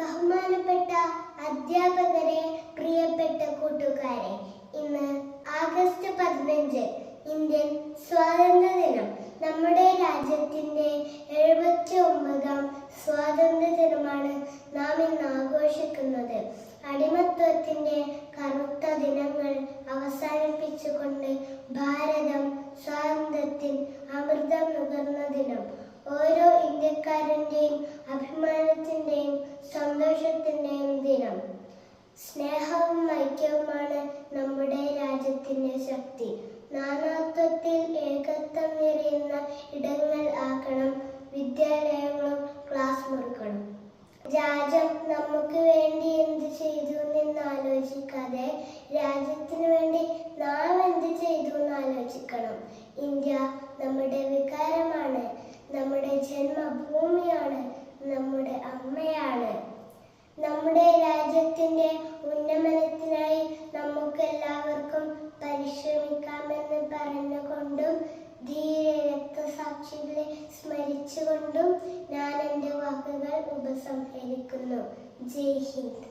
ബഹുമാനപ്പെട്ട അധ്യാപകരെ, പ്രിയപ്പെട്ട കൂട്ടുകാരെ, ഇന്ന് ആഗസ്റ്റ് 15 ഇന്ത്യൻ സ്വാതന്ത്ര്യ ദിനം. നമ്മുടെ രാജ്യത്തിന്റെ 79ാം സ്വാതന്ത്ര്യ ദിനമാണ് നാം ഇന്ന് ആഘോഷിക്കുന്നത്. അടിമത്വത്തിന്റെ കറുത്ത ദിനങ്ങൾ അവസാനിപ്പിച്ചുകൊണ്ട് ഭാരതം സ്വാതന്ത്ര്യത്തിൽ അമൃതം നുകർന്ന ദിനം. ഓരോ ഇന്ത്യക്കാരന്റെയും അഭിമാനത്തിന്റെയും സന്തോഷത്തിന്റെയും ദിനം. സ്നേഹവും ഐക്യവുമാണ് നമ്മുടെ രാജ്യത്തിന്റെ ശക്തി. നാനാത്വത്തിൽ ഏകത്വം നിറയുന്ന ഇടങ്ങൾ ആക്കണം വിദ്യാലയങ്ങളും ക്ലാസ് മുറികളും. രാജ്യം നമുക്ക് വേണ്ടി എന്ത് ചെയ്തു എന്ന് ആലോചിക്കാതെ രാജ്യത്തിന് വേണ്ടി നാം എന്ത് ചെയ്തു എന്ന് ആലോചിക്കണം. ഇന്ത്യ നമ്മുടെ വികാരമാണ്, നമ്മുടെ ജന്മഭൂമിയാണ്, നമ്മുടെ അമ്മയാണ്. നമ്മുടെ രാജ്യത്തിന്റെ ഉന്നമനത്തിനായി നമുക്കെല്ലാവർക്കും പരിശ്രമിക്കാമെന്ന് പറഞ്ഞുകൊണ്ടും ധീര രക്തസാക്ഷികളെ സ്മരിച്ചുകൊണ്ടും ഞാൻ എൻ്റെ വാക്കുകൾ ഉപസംഹരിക്കുന്നു. ജയ് ഹിന്ദ്.